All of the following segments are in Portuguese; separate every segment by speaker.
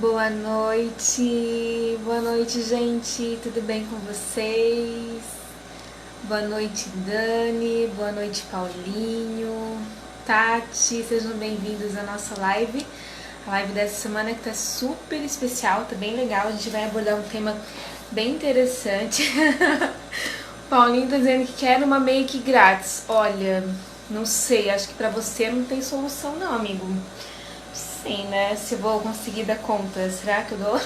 Speaker 1: Boa noite, gente. Tudo bem com vocês? Boa noite, Dani. Boa noite, Paulinho, Tati. Sejam bem-vindos à nossa live. A live dessa semana que tá super especial, tá bem legal. A gente vai abordar um tema bem interessante. Paulinho tá dizendo que quer uma make grátis. Olha, não sei, acho que pra você não tem solução não, amigo. Sim, né? Se eu vou conseguir dar conta. Será que eu dou?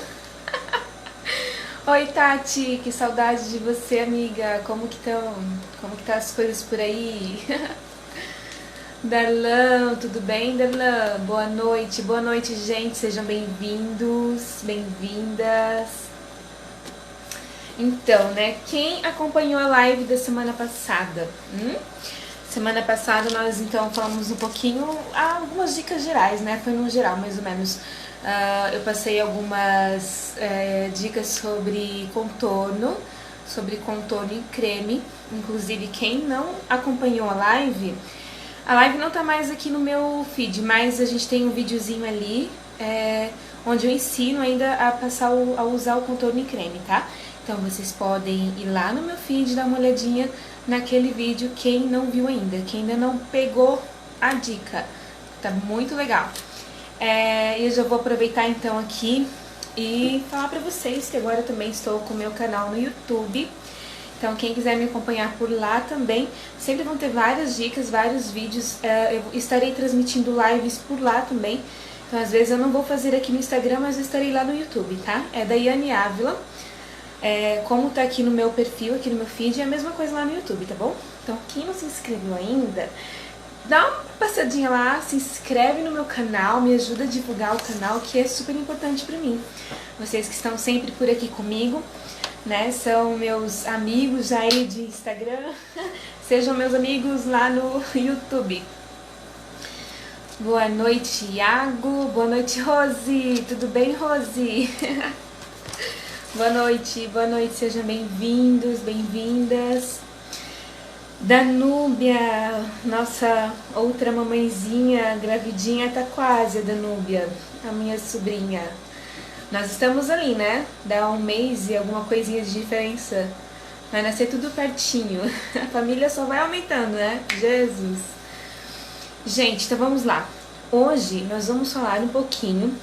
Speaker 1: Oi, Tati, que saudade de você, amiga. Como que estão? Como que tá as coisas por aí? Darlan, tudo bem, Darlan? Boa noite, gente. Sejam bem-vindos, bem-vindas. Então, né? Quem acompanhou a live da semana passada? Semana passada nós então falamos um pouquinho, algumas dicas gerais, né? Foi no geral, mais ou menos. Eu passei algumas dicas sobre contorno e creme. Inclusive, quem não acompanhou a live não tá mais aqui no meu feed, mas a gente tem um videozinho ali onde eu ensino ainda a usar o contorno e creme, tá? Então vocês podem ir lá no meu feed, dar uma olhadinha naquele vídeo, quem não viu ainda, quem ainda não pegou a dica, tá muito legal. Eu já vou aproveitar então aqui e falar pra vocês que agora eu também estou com o meu canal no YouTube. Então quem quiser me acompanhar por lá também, sempre vão ter várias dicas, vários vídeos, eu estarei transmitindo lives por lá também. Então às vezes eu não vou fazer aqui no Instagram, mas eu estarei lá no YouTube, tá? É da Yane Ávila. Como tá aqui no meu perfil, aqui no meu feed, é a mesma coisa lá no YouTube, tá bom? Então quem não se inscreveu ainda, dá uma passadinha lá, se inscreve no meu canal, me ajuda a divulgar o canal, que é super importante pra mim. Vocês que estão sempre por aqui comigo, né, são meus amigos aí de Instagram, sejam meus amigos lá no YouTube. Boa noite, Iago. Boa noite, Rose. Tudo bem, Rose? Boa noite, sejam bem-vindos, bem-vindas. Danúbia, nossa outra mamãezinha, gravidinha, tá quase, a Danúbia, a minha sobrinha. Nós estamos ali, né? Dá um mês e alguma coisinha de diferença. Vai nascer tudo pertinho. A família só vai aumentando, né? Jesus. Gente, então vamos lá. Hoje nós vamos falar um pouquinho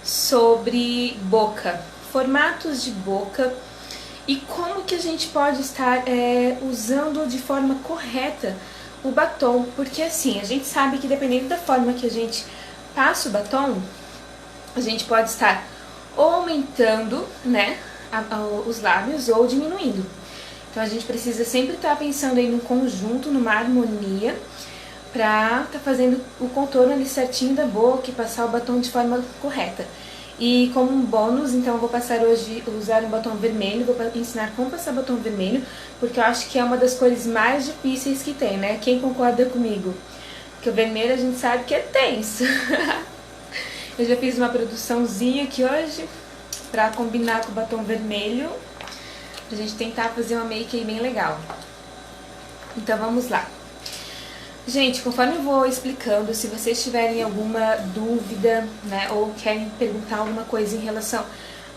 Speaker 1: sobre boca. Formatos de boca e como que a gente pode estar usando de forma correta o batom, porque assim, a gente sabe que dependendo da forma que a gente passa o batom, a gente pode estar ou aumentando, né, os lábios ou diminuindo. Então a gente precisa sempre estar pensando aí num conjunto, numa harmonia, pra estar fazendo o contorno ali certinho da boca e passar o batom de forma correta. E como um bônus, então eu vou passar hoje a usar um batom vermelho, vou ensinar como passar batom vermelho, porque eu acho que é uma das cores mais difíceis que tem, né? Quem concorda comigo? Porque o vermelho a gente sabe que é tenso. Eu já fiz uma produçãozinha aqui hoje, pra combinar com o batom vermelho, pra gente tentar fazer uma make aí bem legal. Então vamos lá. Gente, conforme eu vou explicando, se vocês tiverem alguma dúvida, né, ou querem perguntar alguma coisa em relação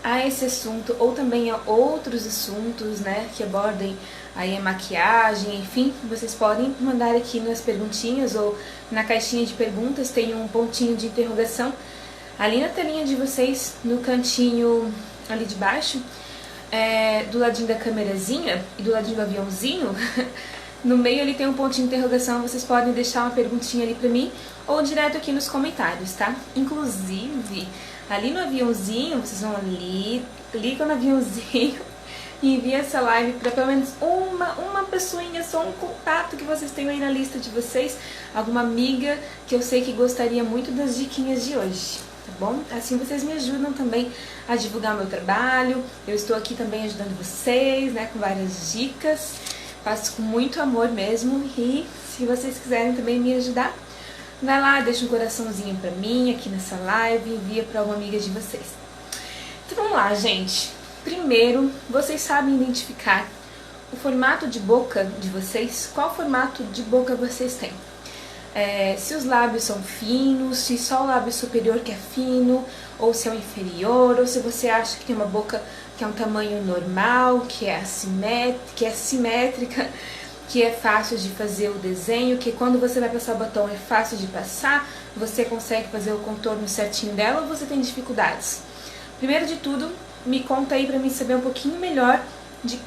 Speaker 1: a esse assunto, ou também a outros assuntos, né, que abordem aí a maquiagem, enfim, vocês podem mandar aqui nas perguntinhas ou na caixinha de perguntas, tem um pontinho de interrogação ali na telinha de vocês, no cantinho ali de baixo, do ladinho da câmerazinha e do ladinho do aviãozinho. No meio ali tem um pontinho de interrogação, vocês podem deixar uma perguntinha ali pra mim ou direto aqui nos comentários, tá? Inclusive, ali no aviãozinho, vocês vão ali, clicam no aviãozinho e enviem essa live pra pelo menos uma pessoinha, só um contato que vocês tenham aí na lista de vocês, alguma amiga que eu sei que gostaria muito das diquinhas de hoje, tá bom? Assim vocês me ajudam também a divulgar o meu trabalho, eu estou aqui também ajudando vocês, né, com várias dicas. Faço com muito amor mesmo e se vocês quiserem também me ajudar, vai lá, deixa um coraçãozinho pra mim aqui nessa live e envia pra uma amiga de vocês. Então vamos lá, gente. Primeiro, vocês sabem identificar o formato de boca de vocês? Qual formato de boca vocês têm? Se os lábios são finos, se só o lábio superior que é fino, ou se é o inferior, ou se você acha que tem uma boca que é um tamanho normal, que é simétrica, que é fácil de fazer o desenho, que quando você vai passar o batom é fácil de passar, você consegue fazer o contorno certinho dela, ou você tem dificuldades? Primeiro de tudo, me conta aí pra mim saber um pouquinho melhor de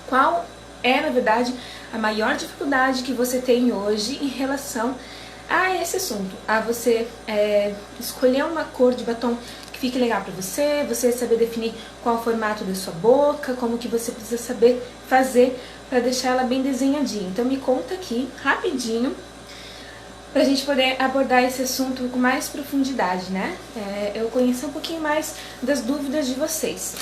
Speaker 1: qual é, na verdade, a maior dificuldade que você tem hoje em relação a esse assunto, a você escolher uma cor de batom que fique legal pra você, você saber definir qual o formato da sua boca, como que você precisa saber fazer pra deixar ela bem desenhadinha. Então me conta aqui, rapidinho, pra gente poder abordar esse assunto com mais profundidade, né? Eu conhecer um pouquinho mais das dúvidas de vocês.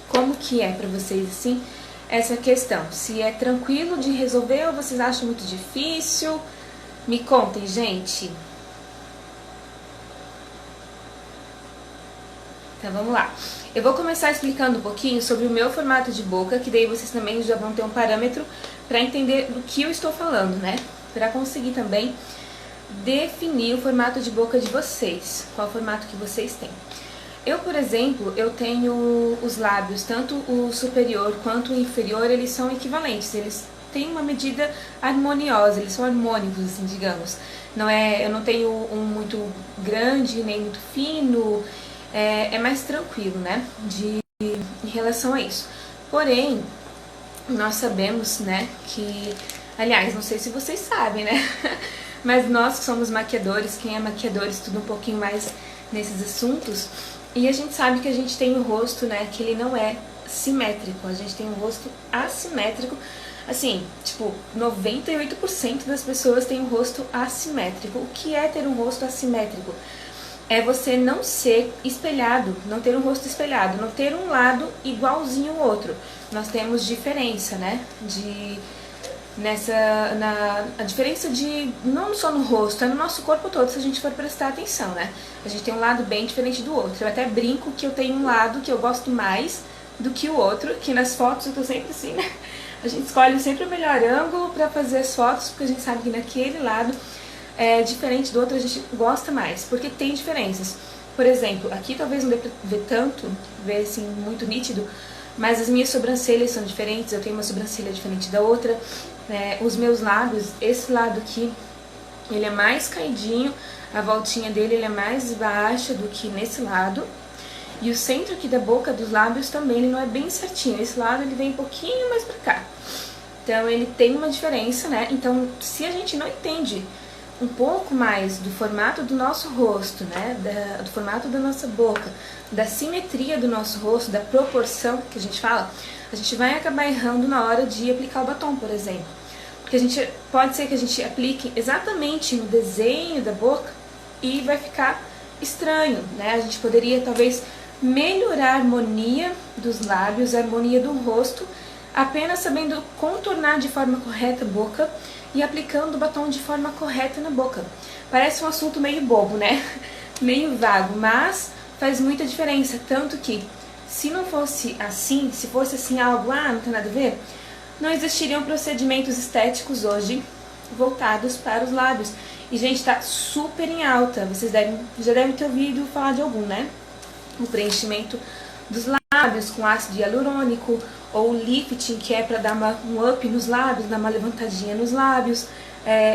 Speaker 1: Como que é pra vocês, assim, essa questão? Se é tranquilo de resolver ou vocês acham muito difícil? Me contem, gente. Então vamos lá. Eu vou começar explicando um pouquinho sobre o meu formato de boca, que daí vocês também já vão ter um parâmetro para entender do que eu estou falando, né? Para conseguir também definir o formato de boca de vocês, qual formato que vocês têm. Eu, por exemplo, eu tenho os lábios, tanto o superior quanto o inferior, eles são equivalentes, eles têm uma medida harmoniosa, eles são harmônicos, assim, digamos. Eu não tenho um muito grande, nem muito fino, é mais tranquilo, né, em relação a isso. Porém, nós sabemos, né, que, aliás, não sei se vocês sabem, né, mas nós que somos maquiadores, quem é maquiador estuda um pouquinho mais nesses assuntos, e a gente sabe que a gente tem um rosto, né, que ele não é simétrico, a gente tem um rosto assimétrico, assim, tipo, 98% das pessoas têm um rosto assimétrico. O que é ter um rosto assimétrico? É você não ser espelhado, não ter um rosto espelhado, não ter um lado igualzinho ao outro. Nós temos diferença, né, a diferença de, não só no rosto, é no nosso corpo todo, se a gente for prestar atenção, né? A gente tem um lado bem diferente do outro. Eu até brinco que eu tenho um lado que eu gosto mais do que o outro, que nas fotos eu tô sempre assim, né? A gente escolhe sempre o melhor ângulo pra fazer as fotos, porque a gente sabe que naquele lado diferente do outro a gente gosta mais, porque tem diferenças. Por exemplo, aqui talvez não dê pra ver tanto, ver assim muito nítido, mas as minhas sobrancelhas são diferentes, eu tenho uma sobrancelha diferente da outra. Os meus lábios, esse lado aqui, ele é mais caidinho, a voltinha dele ele é mais baixa do que nesse lado. E o centro aqui da boca, dos lábios também, ele não é bem certinho, esse lado ele vem um pouquinho mais pra cá. Então ele tem uma diferença, né? Então se a gente não entende um pouco mais do formato do nosso rosto, né, do formato da nossa boca, da simetria do nosso rosto, da proporção que a gente fala, a gente vai acabar errando na hora de aplicar o batom, por exemplo. Porque pode ser que a gente aplique exatamente no desenho da boca e vai ficar estranho, né? A gente poderia talvez melhorar a harmonia dos lábios, a harmonia do rosto, apenas sabendo contornar de forma correta a boca e aplicando o batom de forma correta na boca. Parece um assunto meio bobo, né? Meio vago, mas faz muita diferença. Tanto que, se não fosse assim, se fosse assim algo, não tem nada a ver, não existiriam procedimentos estéticos hoje voltados para os lábios. E, gente, tá super em alta. Vocês já devem ter ouvido falar de algum, né? O preenchimento dos lábios com ácido hialurônico, ou o lifting, que é para dar um up nos lábios, dar uma levantadinha nos lábios.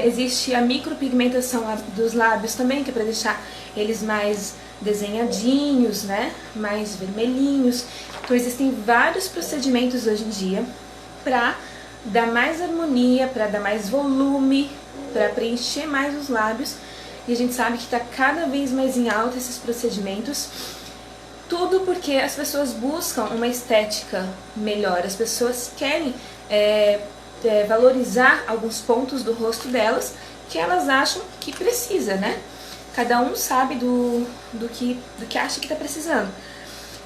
Speaker 1: Existe a micropigmentação dos lábios também, que é para deixar eles mais desenhadinhos, né? Mais vermelhinhos. Então existem vários procedimentos hoje em dia para dar mais harmonia, para dar mais volume, para preencher mais os lábios. E a gente sabe que está cada vez mais em alta esses procedimentos. Tudo porque as pessoas buscam uma estética melhor, as pessoas querem valorizar alguns pontos do rosto delas que elas acham que precisa, né? Cada um sabe do que acha que está precisando.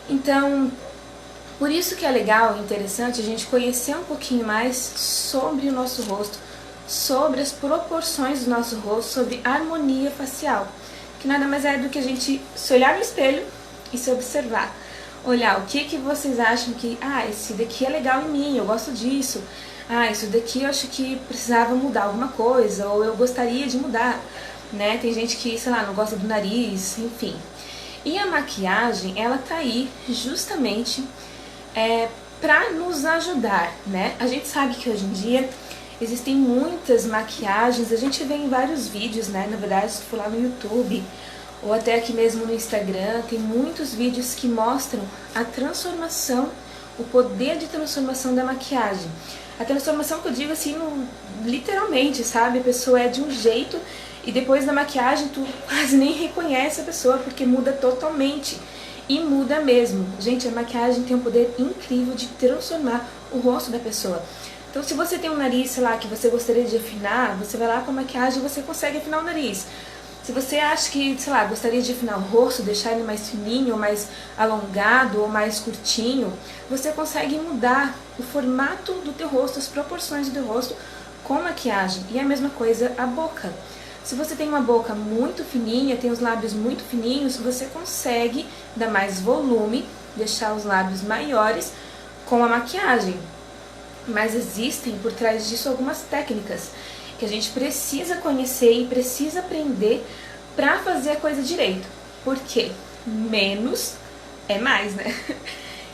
Speaker 1: Então, por isso que é legal e interessante a gente conhecer um pouquinho mais sobre o nosso rosto, sobre as proporções do nosso rosto, sobre harmonia facial, que nada mais é do que a gente se olhar no espelho e se observar, olhar o que vocês acham que, esse daqui é legal em mim, eu gosto disso, isso daqui eu acho que precisava mudar alguma coisa, ou eu gostaria de mudar. né? Tem gente que, sei lá, não gosta do nariz, enfim. E a maquiagem, ela tá aí justamente pra nos ajudar, né? A gente sabe que hoje em dia existem muitas maquiagens, a gente vê em vários vídeos, né? Na verdade, se for lá no YouTube ou até aqui mesmo no Instagram, tem muitos vídeos que mostram a transformação, o poder de transformação da maquiagem. A transformação que eu digo assim, literalmente, sabe? A pessoa é de um jeito e depois da maquiagem tu quase nem reconhece a pessoa porque muda totalmente. E muda mesmo. Gente, a maquiagem tem um poder incrível de transformar o rosto da pessoa. Então, se você tem um nariz, sei lá, que você gostaria de afinar, você vai lá com a maquiagem e você consegue afinar o nariz. Se você acha que, sei lá, gostaria de afinar o rosto, deixar ele mais fininho, mais alongado ou mais curtinho, você consegue mudar o formato do teu rosto, as proporções do teu rosto com maquiagem. E a mesma coisa a boca. Se você tem uma boca muito fininha, tem os lábios muito fininhos, você consegue dar mais volume, deixar os lábios maiores com a maquiagem. Mas existem por trás disso algumas técnicas que a gente precisa conhecer e precisa aprender pra fazer a coisa direito. Porque menos é mais, né?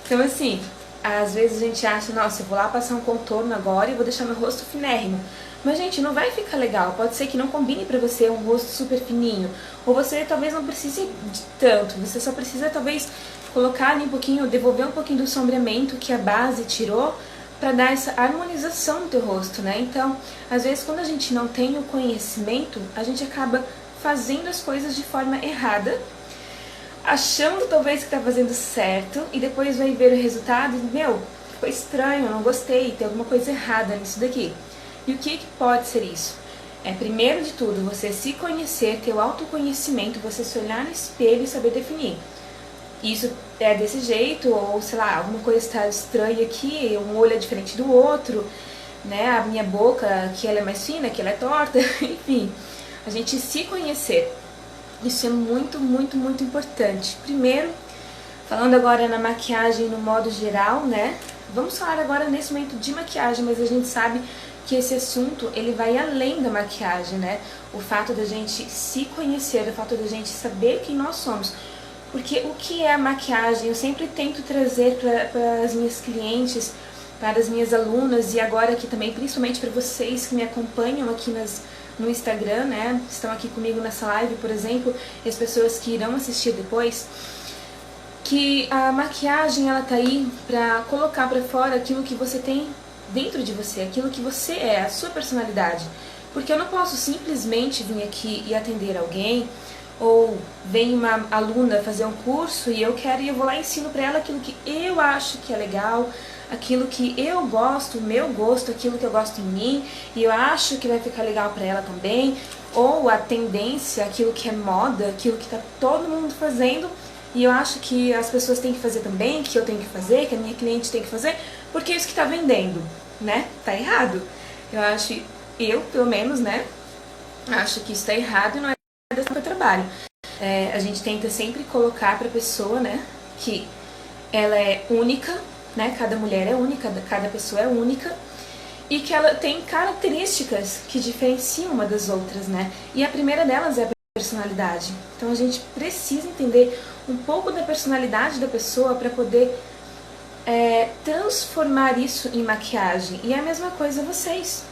Speaker 1: Então assim, às vezes a gente acha, nossa, eu vou lá passar um contorno agora e vou deixar meu rosto finérrimo. Mas, gente, não vai ficar legal. Pode ser que não combine pra você um rosto super fininho. Ou você talvez não precise de tanto. Você só precisa, talvez, colocar ali um pouquinho, devolver um pouquinho do sombreamento que a base tirou pra dar essa harmonização no teu rosto, né? Então, às vezes, quando a gente não tem o conhecimento, a gente acaba fazendo as coisas de forma errada, achando talvez que tá fazendo certo, e depois vai ver o resultado e, meu, ficou estranho, não gostei, tem alguma coisa errada nisso daqui. E o que pode ser isso? Primeiro de tudo, você se conhecer, ter o autoconhecimento, você se olhar no espelho e saber definir. Isso é desse jeito, ou sei lá, alguma coisa está estranha aqui, um olho é diferente do outro, né? A minha boca, que ela é mais fina, que ela é torta, enfim. A gente se conhecer. Isso é muito, muito, muito importante. Primeiro, falando agora na maquiagem no modo geral, né? Vamos falar agora nesse momento de maquiagem, mas a gente sabe que esse assunto, ele vai além da maquiagem, né? O fato da gente se conhecer, o fato da gente saber quem nós somos. Porque o que é a maquiagem? Eu sempre tento trazer para as minhas clientes, para as minhas alunas e agora aqui também, principalmente para vocês que me acompanham aqui no Instagram, né? Estão aqui comigo nessa live, por exemplo, e as pessoas que irão assistir depois, que a maquiagem, ela tá aí para colocar para fora aquilo que você tem dentro de você, aquilo que você é, a sua personalidade. Porque eu não posso simplesmente vir aqui e atender alguém, ou vem uma aluna fazer um curso e eu vou lá e ensino pra ela aquilo que eu acho que é legal, aquilo que eu gosto, o meu gosto, aquilo que eu gosto em mim, e eu acho que vai ficar legal pra ela também, ou a tendência, aquilo que é moda, aquilo que tá todo mundo fazendo, e eu acho que as pessoas têm que fazer também, que eu tenho que fazer, que a minha cliente tem que fazer, porque é isso que tá vendendo, né? Tá errado. Eu pelo menos, né, acho que isso tá errado e não é dessa que eu trabalho. A gente tenta sempre colocar pra pessoa, né, que ela é única, né, cada mulher é única, cada pessoa é única, e que ela tem características que diferenciam uma das outras, né, e a primeira delas é a personalidade. Então a gente precisa entender um pouco da personalidade da pessoa para poder transformar isso em maquiagem. E é a mesma coisa vocês.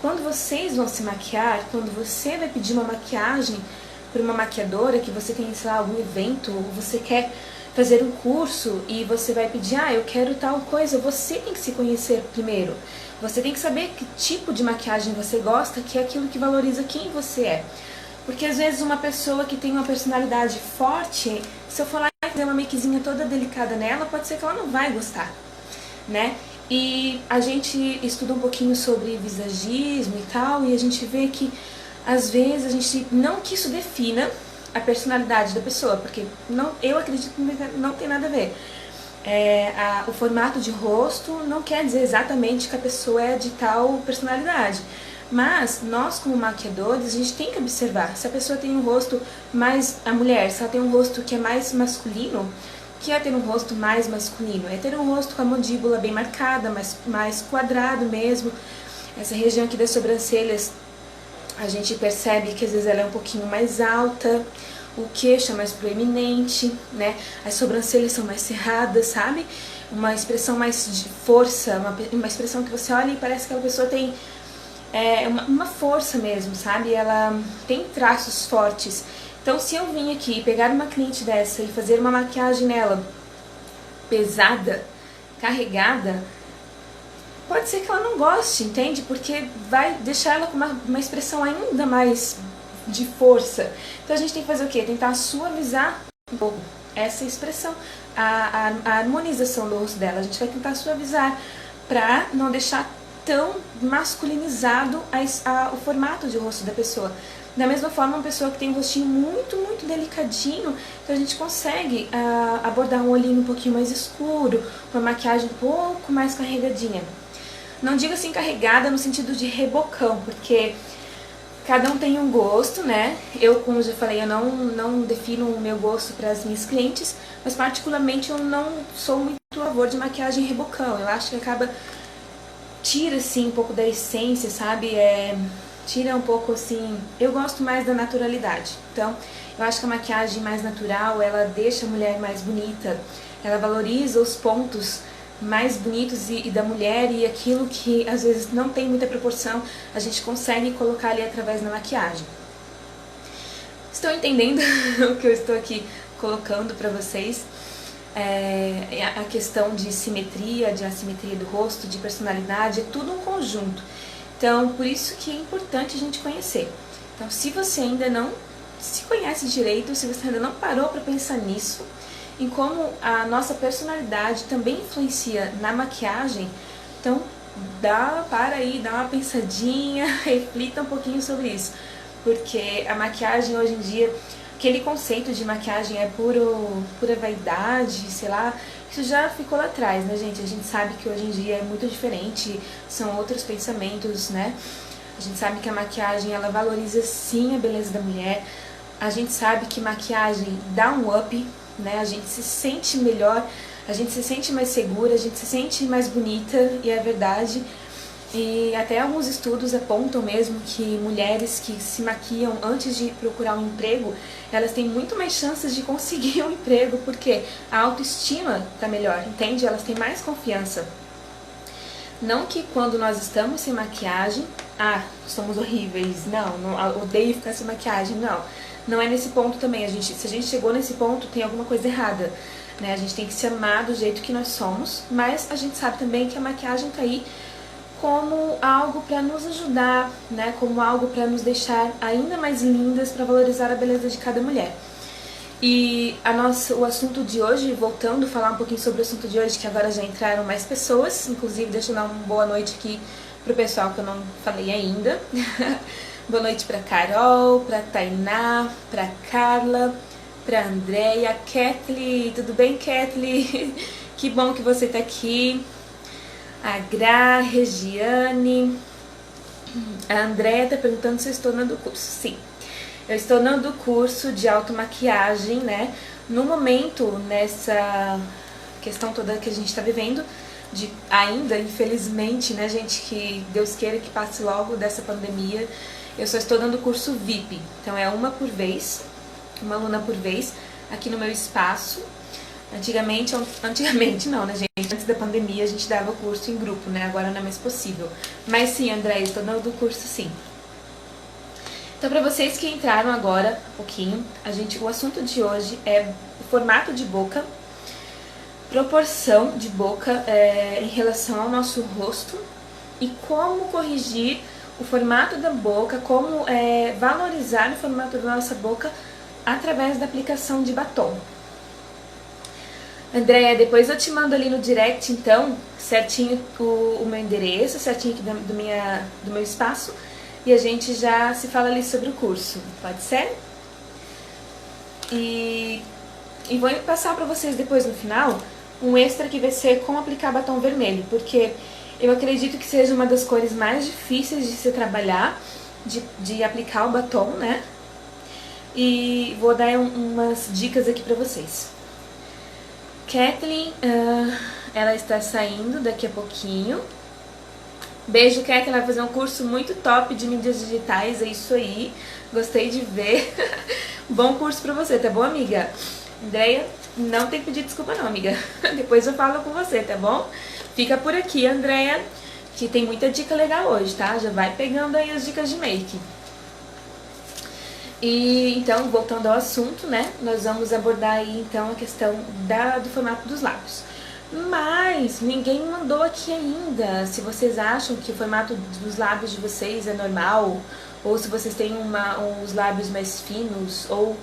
Speaker 1: Quando vocês vão se maquiar, quando você vai pedir uma maquiagem para uma maquiadora, que você tem, sei lá, algum evento, ou você quer fazer um curso e você vai pedir, eu quero tal coisa, você tem que se conhecer primeiro. Você tem que saber que tipo de maquiagem você gosta, que é aquilo que valoriza quem você é. Porque às vezes uma pessoa que tem uma personalidade forte, se eu for lá e fazer uma makezinha toda delicada nela, pode ser que ela não vai gostar, né? E a gente estuda um pouquinho sobre visagismo e tal, e a gente vê que às vezes a gente, não que isso defina a personalidade da pessoa, porque eu acredito que não tem nada a ver. O formato de rosto não quer dizer exatamente que a pessoa é de tal personalidade. Mas nós, como maquiadores, a gente tem que observar se a pessoa tem um rosto mais... A mulher, se ela tem um rosto que é mais masculino, o que é ter um rosto mais masculino? É ter um rosto com a mandíbula bem marcada, mais quadrado mesmo. Essa região aqui das sobrancelhas A gente percebe que às vezes ela é um pouquinho mais alta, o queixo é mais proeminente, né? As sobrancelhas são mais cerradas, sabe? Uma expressão mais de força, uma expressão que você olha e parece que aquela pessoa tem uma força mesmo, sabe? Ela tem traços fortes. Então, se eu vim aqui pegar uma cliente dessa e fazer uma maquiagem nela pesada, carregada, pode ser que ela não goste, entende? Porque vai deixar ela com uma expressão ainda mais de força. Então a gente tem que fazer o quê? Tentar suavizar um pouco essa expressão, a harmonização do rosto dela. A gente vai tentar suavizar pra não deixar tão masculinizado o formato de rosto da pessoa. Da mesma forma, uma pessoa que tem um rostinho muito, muito delicadinho, então a gente consegue abordar um olhinho um pouquinho mais escuro, uma maquiagem um pouco mais carregadinha. Não digo assim carregada no sentido de rebocão, porque cada um tem um gosto, né? Eu, como já falei, eu não defino o meu gosto para as minhas clientes, mas particularmente eu não sou muito a favor de maquiagem rebocão. Eu acho que tira assim um pouco da essência, sabe? Tira um pouco assim, eu gosto mais da naturalidade. Então, eu acho que a maquiagem mais natural, ela deixa a mulher mais bonita, ela valoriza os pontos mais bonitos e da mulher, e aquilo que às vezes não tem muita proporção, a gente consegue colocar ali através da maquiagem. Estão entendendo o que eu estou aqui colocando para vocês? A questão de simetria, de assimetria do rosto, de personalidade, é tudo um conjunto. Então, por isso que é importante a gente conhecer. Então, se você ainda não se conhece direito, se você ainda não parou para pensar nisso, em como a nossa personalidade também influencia na maquiagem, então para aí, dá uma pensadinha, reflita um pouquinho sobre isso. Porque a maquiagem hoje em dia, aquele conceito de maquiagem é pura vaidade, sei lá, isso já ficou lá atrás, né, gente? A gente sabe que hoje em dia é muito diferente, são outros pensamentos, né? A gente sabe que a maquiagem, ela valoriza sim a beleza da mulher. A gente sabe que maquiagem dá um up, né? A gente se sente melhor, a gente se sente mais segura, a gente se sente mais bonita, e é verdade. E até alguns estudos apontam mesmo que mulheres que se maquiam antes de procurar um emprego, elas têm muito mais chances de conseguir um emprego, porque a autoestima tá melhor, entende? Elas têm mais confiança. Não que quando nós estamos sem maquiagem, somos horríveis, não, odeio ficar sem maquiagem, não. Não é nesse ponto também, se a gente chegou nesse ponto, tem alguma coisa errada, né? A gente tem que se amar do jeito que nós somos, mas a gente sabe também que a maquiagem tá aí como algo para nos ajudar, né? Como algo para nos deixar ainda mais lindas, para valorizar a beleza de cada mulher. E o assunto de hoje, voltando a falar um pouquinho sobre o assunto de hoje, que agora já entraram mais pessoas, inclusive deixa eu dar uma boa noite aqui pro pessoal que eu não falei ainda. Boa noite pra Carol, pra Tainá, pra Carla, pra Andréia, Kathleen, tudo bem, Kathleen? Que bom que você tá aqui. A Gra, Regiane, a Andréia tá perguntando se eu estou dando curso. Sim, eu estou dando curso de automaquiagem, né? No momento, nessa questão toda que a gente tá vivendo, ainda, infelizmente, né, gente, que Deus queira que passe logo dessa pandemia, eu só estou dando curso VIP. Então é uma aluna por vez, aqui no meu espaço. Antigamente não, né, gente? Antes da pandemia a gente dava curso em grupo, né? Agora não é mais possível. Mas sim, André, estou dando curso sim. Então, para vocês que entraram agora um pouquinho, o assunto de hoje é o formato de boca, proporção de boca em relação ao nosso rosto e como corrigir o formato da boca, como valorizar o formato da nossa boca através da aplicação de batom. Andréia, depois eu te mando ali no direct, então, certinho o meu endereço, certinho aqui do meu espaço, e a gente já se fala ali sobre o curso, pode ser? E vou passar para vocês depois no final um extra que vai ser como aplicar batom vermelho, porque eu acredito que seja uma das cores mais difíceis de se trabalhar, de aplicar o batom, né? E vou dar umas dicas aqui para vocês. Kathleen, ela está saindo daqui a pouquinho. Beijo, Kek, ela vai fazer um curso muito top de mídias digitais, é isso aí. Gostei de ver. Bom curso pra você, tá bom, amiga? Andréia, não tem que pedir desculpa não, amiga. Depois eu falo com você, tá bom? Fica por aqui, Andréia, que tem muita dica legal hoje, tá? Já vai pegando aí as dicas de make. E então, voltando ao assunto, né? Nós vamos abordar aí então a questão do formato dos lábios. Mas ninguém mandou aqui ainda se vocês acham que o formato dos lábios de vocês é normal, ou se vocês têm uns lábios mais finos, ou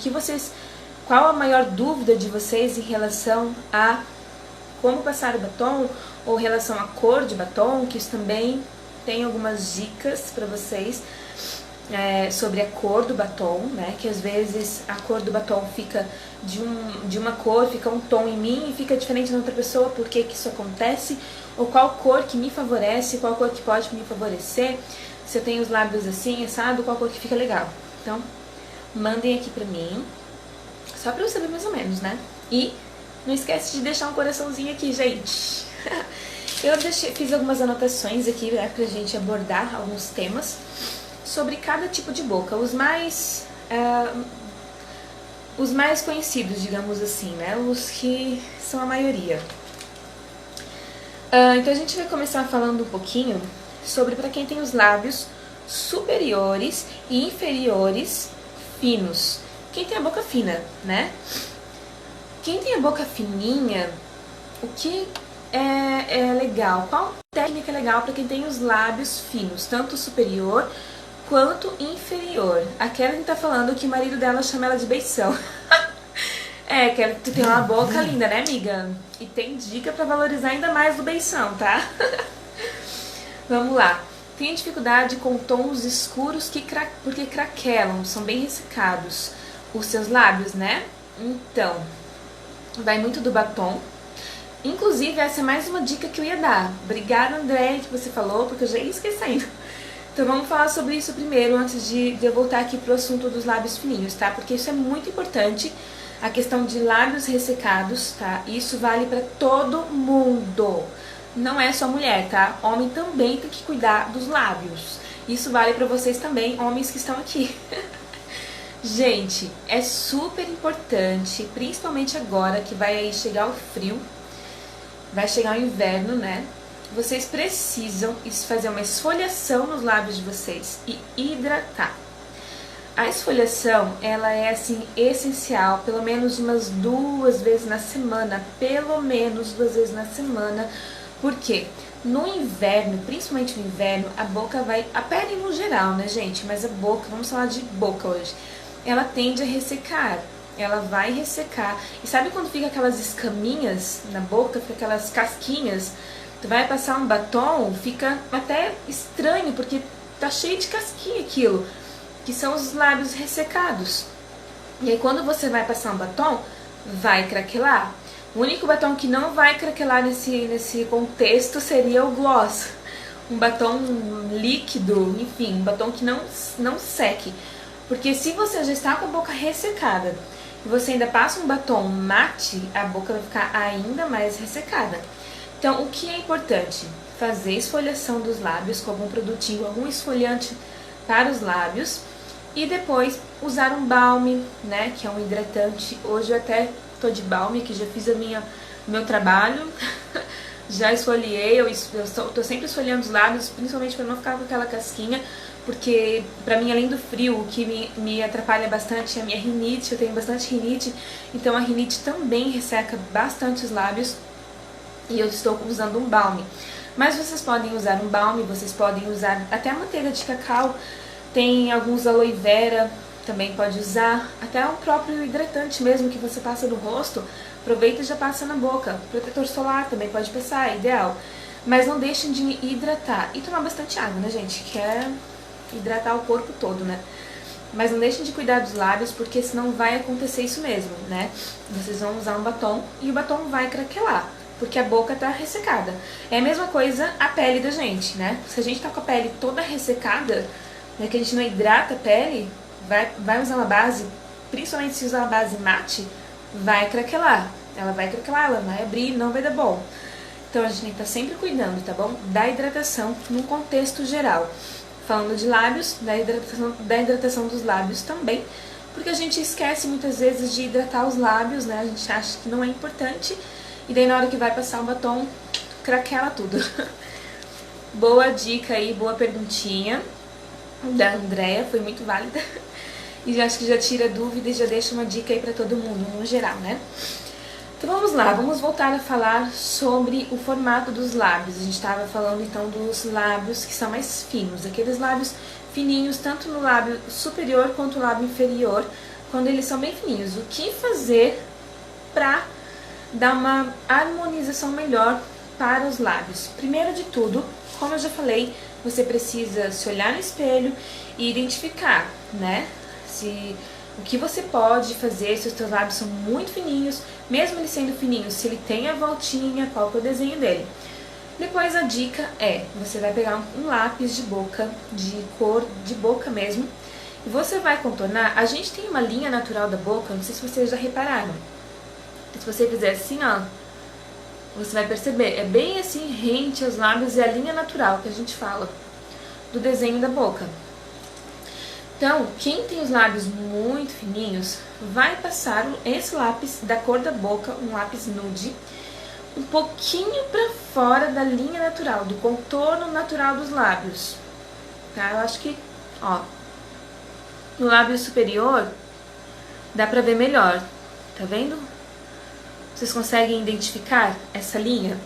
Speaker 1: qual a maior dúvida de vocês em relação a como passar o batom, ou em relação à cor de batom, que isso também tem algumas dicas para vocês. Sobre a cor do batom, né? Que às vezes a cor do batom fica de uma cor, fica um tom em mim e fica diferente na outra pessoa, por que isso acontece? Ou qual cor que me favorece, qual cor que pode me favorecer? Se eu tenho os lábios assim, assado, qual cor que fica legal? Então, mandem aqui pra mim, só pra eu saber mais ou menos, né? E não esquece de deixar um coraçãozinho aqui, gente! Eu fiz algumas anotações aqui, né, pra gente abordar alguns temas sobre cada tipo de boca, os mais conhecidos, digamos assim, né? Os que são a maioria. Então a gente vai começar falando um pouquinho sobre para quem tem os lábios superiores e inferiores finos. Quem tem a boca fina, né? Quem tem a boca fininha, o que é legal? Qual técnica é legal para quem tem os lábios finos, tanto superior quanto inferior? A Kelly tá falando que o marido dela chama ela de beição. Kelly, tu tem uma boca linda, né, amiga? E tem dica pra valorizar ainda mais do beição, tá? Vamos lá. Tem dificuldade com tons escuros porque craquelam, são bem ressecados os seus lábios, né? Então, vai muito do batom. Inclusive, essa é mais uma dica que eu ia dar. Obrigada, André, que você falou, porque eu já ia esquecendo. Então vamos falar sobre isso primeiro, antes de eu voltar aqui pro assunto dos lábios fininhos, tá? Porque isso é muito importante, a questão de lábios ressecados, tá? Isso vale pra todo mundo, não é só mulher, tá? Homem também tem que cuidar dos lábios. Isso vale pra vocês também, homens que estão aqui. Gente, é super importante, principalmente agora que vai aí chegar o frio, vai chegar o inverno, né? Vocês precisam fazer uma esfoliação nos lábios de vocês e hidratar. A esfoliação, ela é assim essencial, pelo menos umas 2 vezes na semana, pelo menos 2 vezes na semana. Por quê? No inverno, principalmente no inverno, a pele no geral, né, gente? Mas a boca, vamos falar de boca hoje, ela tende a ressecar. Ela vai ressecar. E sabe quando fica aquelas escaminhas na boca, fica aquelas casquinhas? Tu vai passar um batom, fica até estranho, porque tá cheio de casquinha aquilo, que são os lábios ressecados. E aí quando você vai passar um batom, vai craquelar. O único batom que não vai craquelar nesse contexto seria o gloss. Um batom líquido, enfim, um batom que não seque. Porque se você já está com a boca ressecada e você ainda passa um batom mate, a boca vai ficar ainda mais ressecada. Então, o que é importante? Fazer esfoliação dos lábios com algum produtinho, algum esfoliante para os lábios. E depois usar um balme, né, que é um hidratante. Hoje eu até tô de balme, que já fiz meu trabalho. Já esfoliei, eu tô sempre esfoliando os lábios, principalmente para não ficar com aquela casquinha. Porque pra mim, além do frio, o que me atrapalha bastante é a minha rinite. Eu tenho bastante rinite, então a rinite também resseca bastante os lábios. E eu estou usando um balme. Mas vocês podem usar um balme, vocês podem usar até a manteiga de cacau. Tem alguns aloe vera, também pode usar. Até o próprio hidratante mesmo que você passa no rosto, aproveita e já passa na boca. Protetor solar também pode passar, é ideal. Mas não deixem de hidratar. E tomar bastante água, né, gente? Que é hidratar o corpo todo, né? Mas não deixem de cuidar dos lábios, porque senão vai acontecer isso mesmo, né? Vocês vão usar um batom e o batom vai craquelar, porque a boca tá ressecada. É a mesma coisa a pele da gente, né? Se a gente tá com a pele toda ressecada, né, que a gente não hidrata a pele, vai usar uma base, principalmente se usar uma base mate, vai craquelar. Ela vai craquelar, ela vai abrir, não vai dar bom. Então a gente tem que estar sempre cuidando, tá bom? Da hidratação num contexto geral. Falando de lábios, da hidratação dos lábios também, porque a gente esquece muitas vezes de hidratar os lábios, né? A gente acha que não é importante, e daí na hora que vai passar o batom, craquela tudo. Boa dica aí, boa perguntinha da Andrea, foi muito válida. E acho que já tira dúvida e já deixa uma dica aí pra todo mundo, no geral, né? Então vamos lá, vamos voltar a falar sobre o formato dos lábios. A gente estava falando então dos lábios que são mais finos, aqueles lábios fininhos, tanto no lábio superior quanto no lábio inferior, quando eles são bem fininhos. O que fazer para dar uma harmonização melhor para os lábios? Primeiro de tudo, como eu já falei, você precisa se olhar no espelho e identificar, né? O que você pode fazer se os seus lábios são muito fininhos, mesmo ele sendo fininho, se ele tem a voltinha, qual que é o desenho dele. Depois a dica é, você vai pegar um lápis de boca, de cor de boca mesmo, e você vai contornar. A gente tem uma linha natural da boca, não sei se vocês já repararam. Se você fizer assim, ó, você vai perceber, é bem assim, rente aos lábios, é a linha natural que a gente fala do desenho da boca. Então, quem tem os lábios muito fininhos, vai passar esse lápis da cor da boca, um lápis nude, um pouquinho pra fora da linha natural, do contorno natural dos lábios. Tá? Eu acho que, ó, no lábio superior, dá pra ver melhor. Tá vendo? Vocês conseguem identificar essa linha?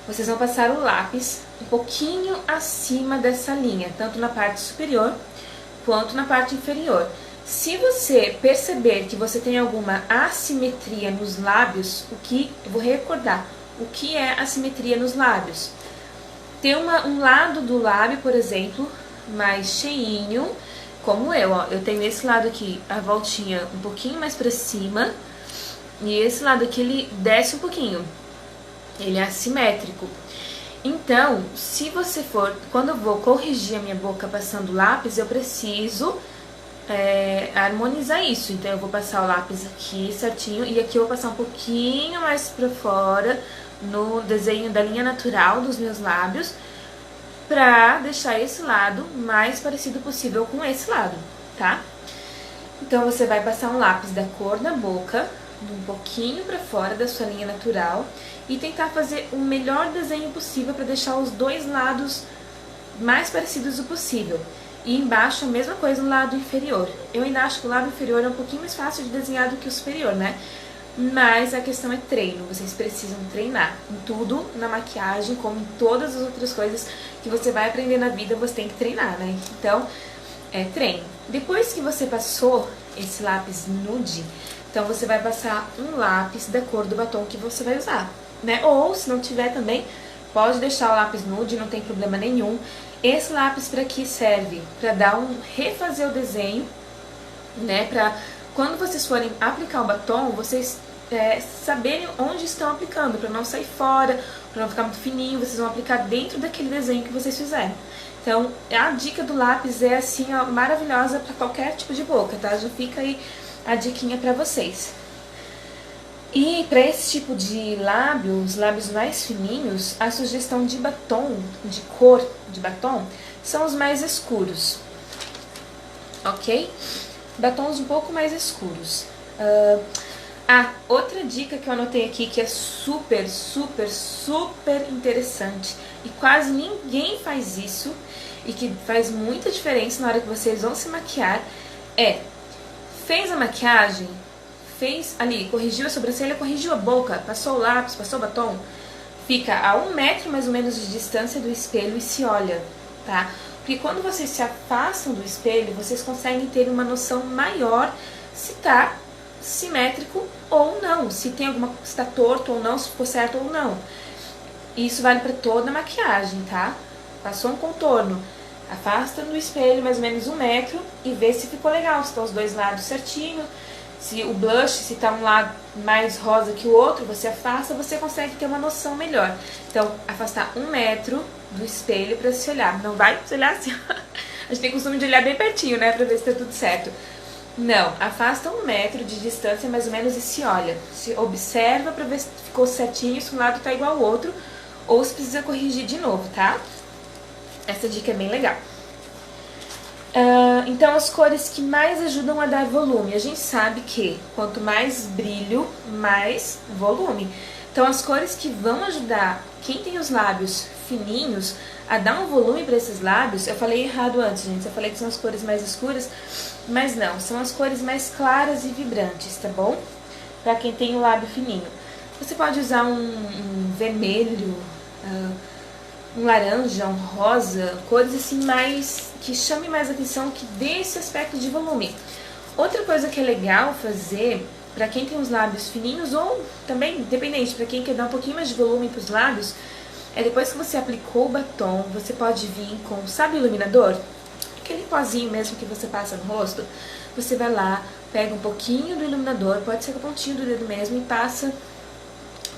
Speaker 1: Vocês vão passar o lápis um pouquinho acima dessa linha, tanto na parte superior quanto na parte inferior. Se você perceber que você tem alguma assimetria nos lábios, eu vou recordar, o que é assimetria nos lábios? Tem um lado do lábio, por exemplo, mais cheinho, como ó. Eu tenho esse lado aqui, a voltinha um pouquinho mais pra cima, e esse lado aqui ele desce um pouquinho. Ele é assimétrico. Então, se você for, quando eu vou corrigir a minha boca passando lápis, eu preciso harmonizar isso. Então eu vou passar o lápis aqui certinho e aqui eu vou passar um pouquinho mais pra fora no desenho da linha natural dos meus lábios, pra deixar esse lado mais parecido possível com esse lado, tá? Então você vai passar um lápis da cor da boca, um pouquinho pra fora da sua linha natural, e tentar fazer o melhor desenho possível para deixar os dois lados mais parecidos o possível. E embaixo a mesma coisa no lado inferior. Eu ainda acho que o lado inferior é um pouquinho mais fácil de desenhar do que o superior, né? Mas a questão é treino, vocês precisam treinar. Em tudo, na maquiagem, como em todas as outras coisas que você vai aprender na vida, você tem que treinar, né? Então, treino. Depois que você passou esse lápis nude, então você vai passar um lápis da cor do batom que você vai usar, né? Ou, se não tiver também, pode deixar o lápis nude, não tem problema nenhum. Esse lápis para que serve? Para refazer o desenho, né? Para quando vocês forem aplicar o batom, vocês saberem onde estão aplicando, para não sair fora, para não ficar muito fininho, vocês vão aplicar dentro daquele desenho que vocês fizeram. Então, a dica do lápis é assim, ó, maravilhosa para qualquer tipo de boca, tá? Já fica aí a diquinha para vocês. E para esse tipo de lábio, os lábios mais fininhos, a sugestão de batom, de cor de batom, são os mais escuros, ok? Batons um pouco mais escuros. Outra dica que eu anotei aqui que é super, super, super interessante e quase ninguém faz isso e que faz muita diferença na hora que vocês vão se maquiar fez a maquiagem, fez ali, corrigiu a sobrancelha, corrigiu a boca, passou o lápis, passou o batom, fica a 1 metro mais ou menos de distância do espelho e se olha, tá? Porque quando vocês se afastam do espelho, vocês conseguem ter uma noção maior se tá simétrico ou não, se tá torto ou não, se ficou certo ou não. Isso vale para toda a maquiagem, tá? Passou um contorno, afasta do espelho mais ou menos 1 metro e vê se ficou legal, se estão os dois lados certinho. Se o blush, se tá um lado mais rosa que o outro, você afasta, você consegue ter uma noção melhor. Então, afastar 1 metro do espelho pra se olhar. Não vai se olhar assim. A gente tem costume de olhar bem pertinho, né, pra ver se tá tudo certo. Não, afasta 1 metro de distância mais ou menos e se olha. Se observa pra ver se ficou certinho, se um lado tá igual ao outro, ou se precisa corrigir de novo, tá? Essa dica é bem legal. Então, as cores que mais ajudam a dar volume. A gente sabe que quanto mais brilho, mais volume. Então, as cores que vão ajudar quem tem os lábios fininhos a dar um volume para esses lábios, eu falei errado antes, gente. Eu falei que são as cores mais escuras, mas não, são as cores mais claras e vibrantes, tá bom? Para quem tem o lábio fininho. Você pode usar um vermelho, um laranja, um rosa, cores assim mais que chamem mais atenção, que dê esse aspecto de volume. Outra coisa que é legal fazer para quem tem os lábios fininhos ou também, independente, para quem quer dar um pouquinho mais de volume para os lábios, é depois que você aplicou o batom, você pode vir com, sabe, o iluminador? Aquele pozinho mesmo que você passa no rosto. Você vai lá, pega um pouquinho do iluminador, pode ser com a pontinha do dedo mesmo, e passa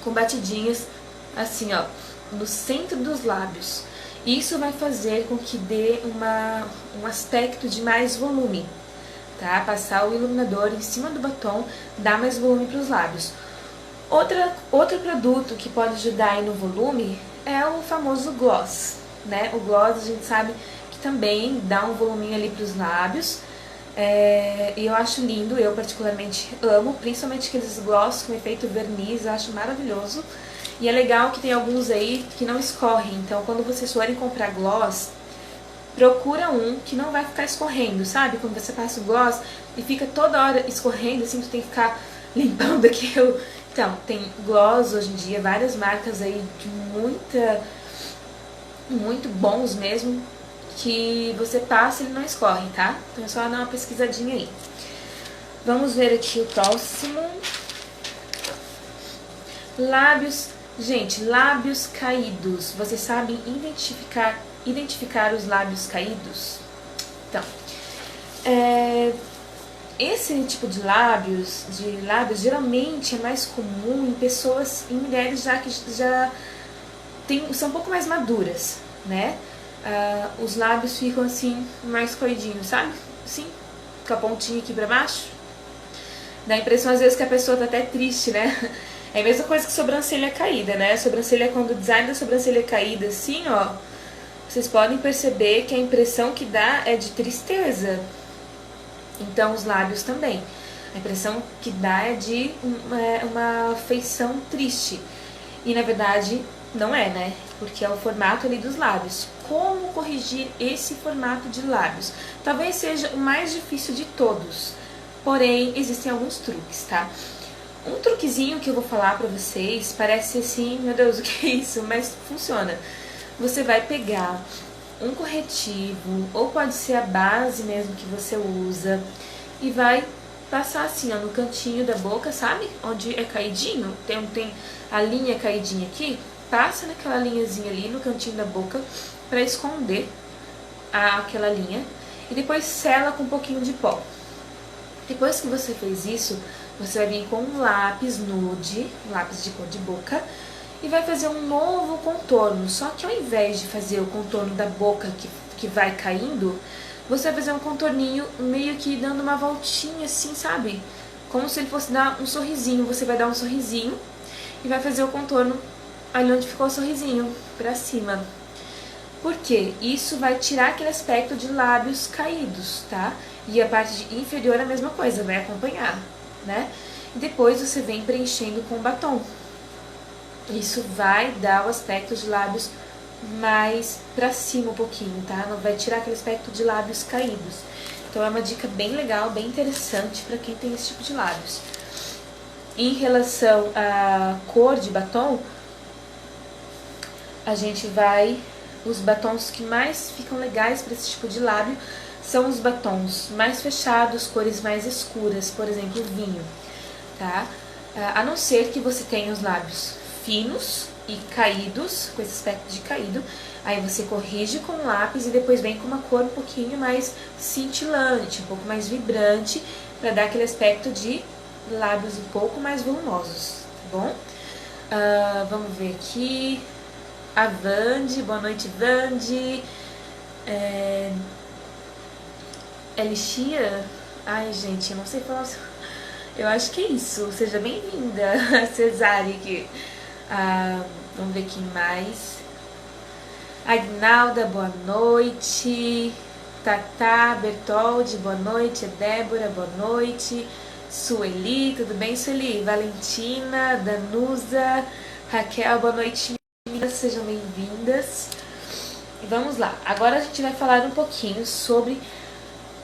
Speaker 1: com batidinhas assim, ó, no centro dos lábios. Isso vai fazer com que dê um aspecto de mais volume, tá? Passar o iluminador em cima do batom dá mais volume para os lábios. Outro produto que pode ajudar aí no volume é o famoso gloss, né? O gloss a gente sabe que também dá um voluminho ali para os lábios. E eu acho lindo, eu particularmente amo, principalmente aqueles gloss com efeito verniz, eu acho maravilhoso. E é legal que tem alguns aí que não escorrem, então quando vocês forem comprar gloss, procura um que não vai ficar escorrendo, sabe? Quando você passa o gloss e fica toda hora escorrendo, assim, tu tem que ficar limpando aquilo. Então, tem gloss hoje em dia, várias marcas aí de muito bons mesmo, que você passa e ele não escorre, tá? Então é só dar uma pesquisadinha aí. Vamos ver aqui o próximo. Lábios. Gente, lábios caídos. Vocês sabem identificar os lábios caídos? Então, esse tipo de lábios geralmente é mais comum em pessoas, em mulheres já que já são um pouco mais maduras, né? Os lábios ficam assim, mais corridinhos, sabe? Assim, com a pontinha aqui pra baixo. Dá a impressão às vezes que a pessoa tá até triste, né? É a mesma coisa que sobrancelha caída, né? Sobrancelha, quando o design da sobrancelha é caída assim, ó, vocês podem perceber que a impressão que dá é de tristeza. Então os lábios também. A impressão que dá é de uma feição triste. E na verdade não é, né? Porque é o formato ali dos lábios. Como corrigir esse formato de lábios? Talvez seja o mais difícil de todos. Porém, existem alguns truques, tá? Um truquezinho que eu vou falar pra vocês, parece assim, meu Deus, o que é isso? Mas funciona. Você vai pegar um corretivo, ou pode ser a base mesmo que você usa, e vai passar assim, ó, no cantinho da boca, sabe? Onde é caidinho, tem a linha caidinha aqui, passa naquela linhazinha ali no cantinho da boca pra esconder aquela linha, e depois sela com um pouquinho de pó. Depois que você fez isso, você vai vir com um lápis nude, um lápis de cor de boca, e vai fazer um novo contorno. Só que ao invés de fazer o contorno da boca que vai caindo, você vai fazer um contorninho meio que dando uma voltinha assim, sabe? Como se ele fosse dar um sorrisinho. Você vai dar um sorrisinho e vai fazer o contorno ali onde ficou o sorrisinho, pra cima. Por quê? Isso vai tirar aquele aspecto de lábios caídos, tá? E a parte inferior a mesma coisa, vai acompanhar, né? E depois você vem preenchendo com batom. Isso vai dar o aspecto de lábios mais pra cima um pouquinho, tá? Não vai tirar aquele aspecto de lábios caídos. Então é uma dica bem legal, bem interessante pra quem tem esse tipo de lábios. Em relação à cor de batom, a gente vai... Os batons que mais ficam legais para esse tipo de lábio são os batons mais fechados, cores mais escuras, por exemplo, vinho, tá? A não ser que você tenha os lábios finos e caídos, com esse aspecto de caído, aí você corrige com o lápis e depois vem com uma cor um pouquinho mais cintilante, um pouco mais vibrante, para dar aquele aspecto de lábios um pouco mais volumosos, tá bom? Vamos ver aqui... A Vandi, boa noite, Vandi. Elixia? Ai, gente, eu não sei falar. Eu acho que é isso. Seja bem-vinda, Cesarik. Vamos ver quem mais. Agnalda, boa noite. Tatá, Bertoldi, boa noite. Débora, boa noite. Sueli, tudo bem, Sueli? Valentina, Danusa, Raquel, boa noite, meninas, sejam bem-vindas. Vamos lá, agora a gente vai falar um pouquinho sobre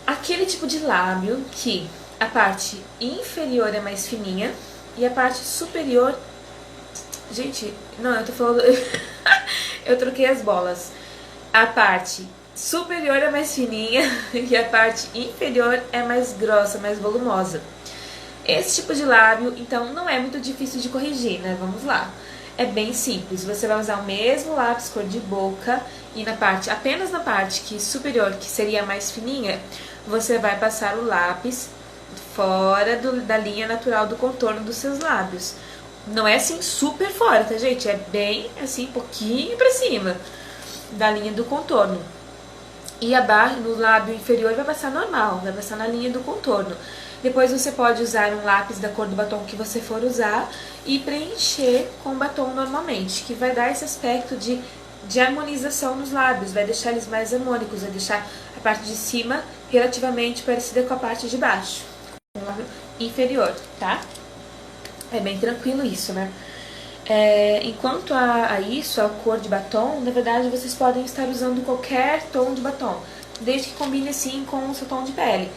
Speaker 1: aquele tipo de lábio que a parte inferior é mais fininha e a parte superior... Gente, não, eu tô falando... eu troquei as bolas. A parte superior é mais fininha e a parte inferior é mais grossa, mais volumosa. Esse tipo de lábio, então, não é muito difícil de corrigir, né? Vamos lá. É bem simples. Você vai usar o mesmo lápis cor de boca e apenas na parte superior, que seria mais fininha, você vai passar o lápis fora da linha natural do contorno dos seus lábios. Não é assim super fora, tá, gente? É bem, assim, pouquinho pra cima da linha do contorno. E abaixo, no lábio inferior, vai passar normal, vai passar na linha do contorno. Depois você pode usar um lápis da cor do batom que você for usar e preencher com o batom normalmente, que vai dar esse aspecto de harmonização nos lábios, vai deixar eles mais harmônicos, vai deixar a parte de cima relativamente parecida com a parte de baixo, com o lábio inferior, tá? É bem tranquilo isso, né? Enquanto a isso, a cor de batom, na verdade vocês podem estar usando qualquer tom de batom, desde que combine assim com o seu tom de pele.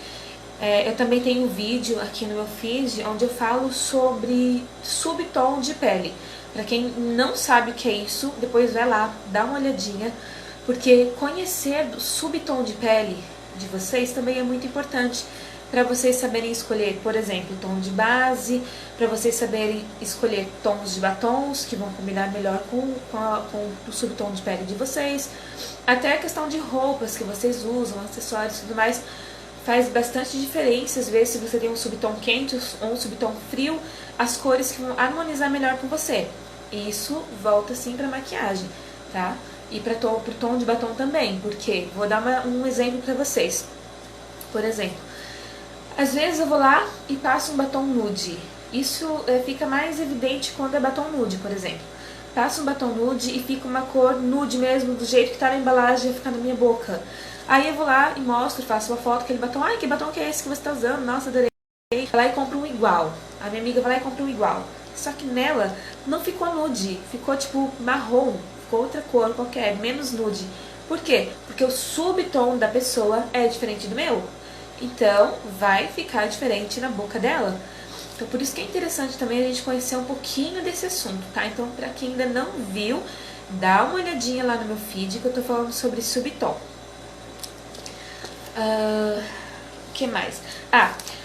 Speaker 1: Eu também tenho um vídeo aqui no meu feed onde eu falo sobre subtom de pele. Pra quem não sabe o que é isso, depois vai lá, dá uma olhadinha, porque conhecer do subtom de pele de vocês também é muito importante para vocês saberem escolher, por exemplo, tom de base, para vocês saberem escolher tons de batons que vão combinar melhor com o subtom de pele de vocês, até a questão de roupas que vocês usam, acessórios e tudo mais. Faz bastante diferença, às vezes, se você tem um subtom quente ou um subtom frio, as cores que vão harmonizar melhor com você. E isso volta sim pra maquiagem, tá? E pro tom de batom também, porque vou dar um exemplo pra vocês. Por exemplo, às vezes eu vou lá e passo um batom nude. Isso fica mais evidente quando é batom nude, por exemplo. Passo um batom nude e fica uma cor nude mesmo, do jeito que tá na embalagem, fica na minha boca. Aí eu vou lá e mostro, faço uma foto, aquele batom. Ai, que batom que é esse que você tá usando? Nossa, adorei. Vai lá e compra um igual. A minha amiga vai lá e compra um igual. Só que nela não ficou nude, ficou tipo marrom, ficou outra cor qualquer, menos nude. Por quê? Porque o subtom da pessoa é diferente do meu. Então, vai ficar diferente na boca dela. Então, por isso que é interessante também a gente conhecer um pouquinho desse assunto, tá? Então, pra quem ainda não viu, dá uma olhadinha lá no meu feed que eu tô falando sobre subtom. Que mais?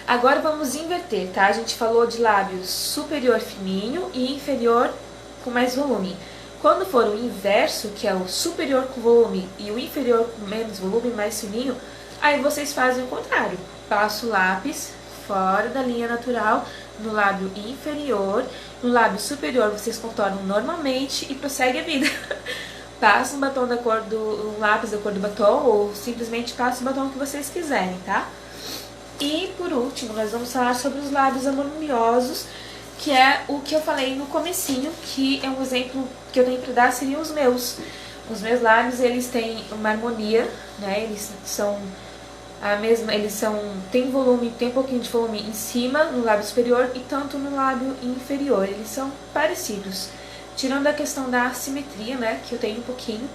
Speaker 1: Agora vamos inverter, tá? A gente falou de lábios superior fininho e inferior com mais volume. Quando for o inverso, que é o superior com volume e o inferior com menos volume, mais fininho, aí vocês fazem o contrário. Passa o lápis fora da linha natural no lábio inferior, no lábio superior vocês contornam normalmente e prossegue a vida. Passa um batom um lápis da cor do batom ou simplesmente passa o batom que vocês quiserem, tá? E por último, nós vamos falar sobre os lábios harmoniosos, que é o que eu falei no comecinho, que é um exemplo que eu tenho pra dar, seriam os meus. Os meus lábios, eles têm uma harmonia, né? Eles são tem volume, tem um pouquinho de volume em cima, no lábio superior, e tanto no lábio inferior. Eles são parecidos. Tirando a questão da assimetria, né, que eu tenho um pouquinho.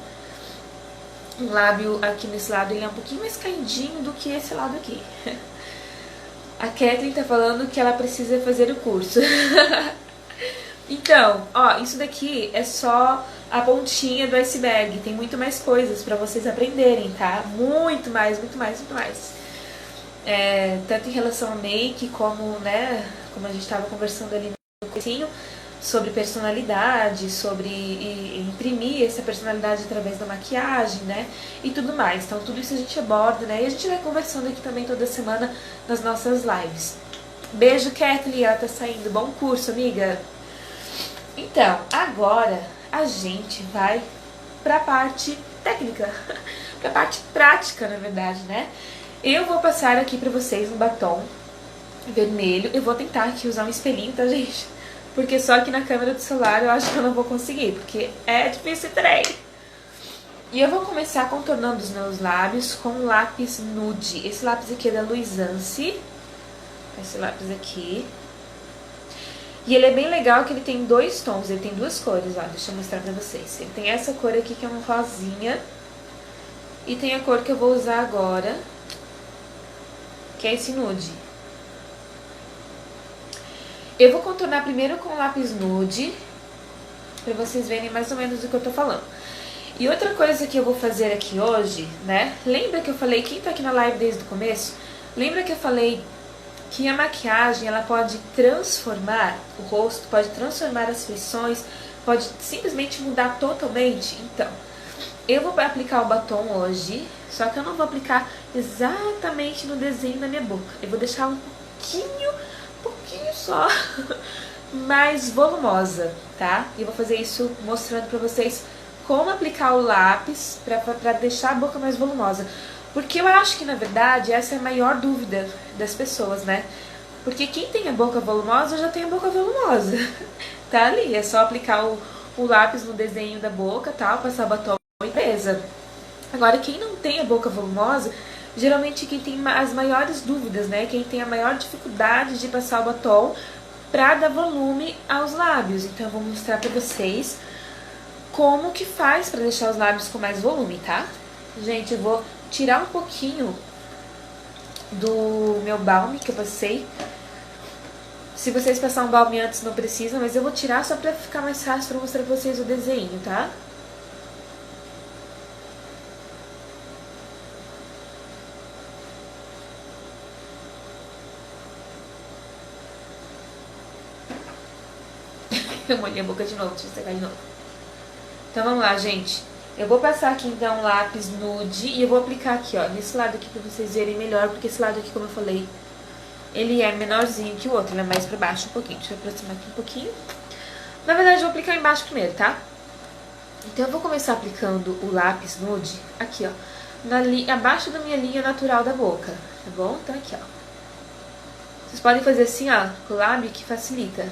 Speaker 1: O lábio aqui nesse lado, ele é um pouquinho mais caidinho do que esse lado aqui. A Kathleen tá falando que ela precisa fazer o curso. Então, ó, isso daqui é só a pontinha do iceberg. Tem muito mais coisas pra vocês aprenderem, tá? Muito mais, muito mais, muito mais. Tanto em relação a make, como, né, como a gente tava conversando ali no comecinho, sobre personalidade, sobre imprimir essa personalidade através da maquiagem, né, e tudo mais. Então, tudo isso a gente aborda, né, e a gente vai conversando aqui também toda semana nas nossas lives. Beijo, Kathleen, ela tá saindo. Bom curso, amiga! Então, agora a gente vai pra parte técnica, pra parte prática, na verdade, né. Eu vou passar aqui pra vocês um batom vermelho. Eu vou tentar aqui usar um espelhinho, tá, gente? porque só aqui na câmera do celular eu acho que eu não vou conseguir, porque é difícil trem. E eu vou começar contornando os meus lábios com um lápis nude. Esse lápis aqui é da Luisance. Esse lápis aqui. E ele é bem legal que ele tem dois tons, ele tem duas cores, ó. Deixa eu mostrar pra vocês. Ele tem essa cor aqui que é uma rosinha. E tem a cor que eu vou usar agora, que é esse nude. Eu vou contornar primeiro com o lápis nude, pra vocês verem mais ou menos do que eu tô falando. E outra coisa que eu vou fazer aqui hoje, né? Lembra que eu falei, quem tá aqui na live desde o começo, lembra que eu falei que a maquiagem, ela pode transformar o rosto, pode transformar as feições, pode simplesmente mudar totalmente? Então, eu vou aplicar o batom hoje, só que eu não vou aplicar exatamente no desenho da minha boca. Eu vou deixar um pouquinho só, mais volumosa, tá? E eu vou fazer isso mostrando pra vocês como aplicar o lápis pra deixar a boca mais volumosa. Porque eu acho que, na verdade, essa é a maior dúvida das pessoas, né? Porque quem tem a boca volumosa já tem a boca volumosa. Tá ali, é só aplicar o lápis no desenho da boca, tal, passar batom e beleza. Agora, quem não tem a boca volumosa, geralmente quem tem as maiores dúvidas, né? Quem tem a maior dificuldade de passar o batom pra dar volume aos lábios. Então, eu vou mostrar pra vocês como que faz pra deixar os lábios com mais volume, tá? Gente, eu vou tirar um pouquinho do meu balme que eu passei. Se vocês passar um balme antes não precisa, mas eu vou tirar só pra ficar mais fácil pra mostrar pra vocês o desenho, tá? Eu molhei a boca de novo, deixa eu secar de novo. Então vamos lá, gente. Eu vou passar aqui então um lápis nude e eu vou aplicar aqui, ó, nesse lado aqui pra vocês verem melhor, porque esse lado aqui, como eu falei, ele é menorzinho que o outro, ele é mais pra baixo um pouquinho. Deixa eu aproximar aqui um pouquinho. Na verdade, eu vou aplicar embaixo primeiro, tá? Então eu vou começar aplicando o lápis nude aqui, ó, abaixo da minha linha natural da boca, tá bom? Então aqui, ó. Vocês podem fazer assim, ó, com o lábio, que facilita.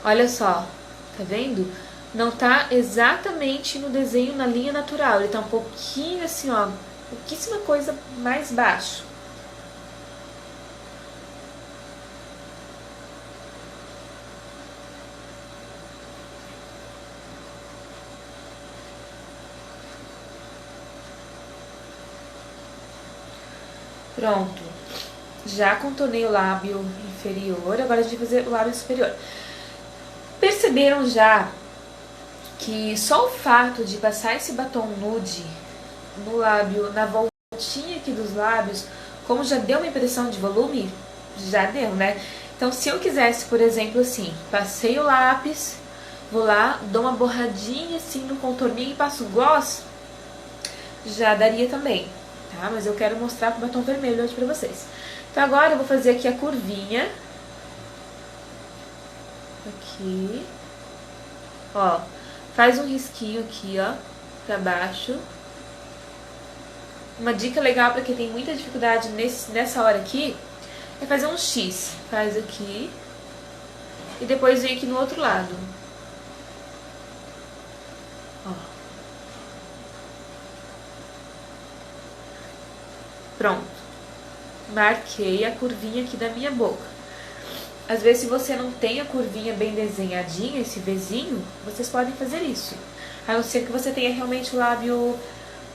Speaker 1: Olha só, tá vendo? Não tá exatamente no desenho na linha natural, ele tá um pouquinho assim, ó, pouquíssima coisa mais baixo. Pronto. Já contornei o lábio inferior, agora a gente vai fazer o lábio superior. Perceberam já que só o fato de passar esse batom nude no lábio, na voltinha aqui dos lábios, como já deu uma impressão de volume? Já deu, né? Então, se eu quisesse, por exemplo, assim, passei o lápis, vou lá, dou uma borradinha assim no contorninho e passo gloss, já daria também, tá? Mas eu quero mostrar com o batom vermelho hoje pra vocês. Então, agora eu vou fazer aqui a curvinha. Aqui. Ó, faz um risquinho aqui, ó, pra baixo. Uma dica legal pra quem tem muita dificuldade nessa hora aqui é fazer um X. Faz aqui e depois vem aqui no outro lado. Ó. Pronto. Marquei a curvinha aqui da minha boca. Às vezes, se você não tem a curvinha bem desenhadinha, esse Vzinho, vocês podem fazer isso. A não ser que você tenha realmente o lábio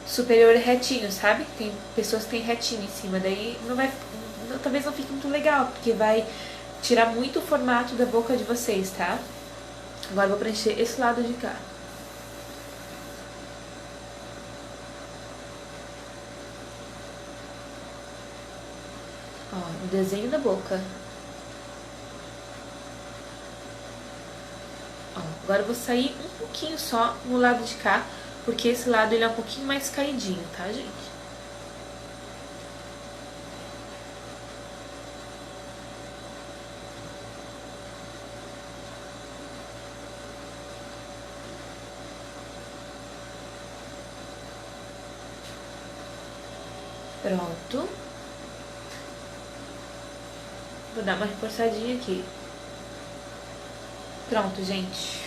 Speaker 1: superior retinho, sabe? Tem pessoas que têm retinho em cima, daí não vai, talvez não fique muito legal, porque vai tirar muito o formato da boca de vocês, tá? Agora eu vou preencher esse lado de cá. Ó, o desenho da boca. Ó, agora eu vou sair um pouquinho só no lado de cá, porque esse lado ele é um pouquinho mais caidinho, tá, gente? Pronto. Vou dar uma reforçadinha aqui. Pronto, gente.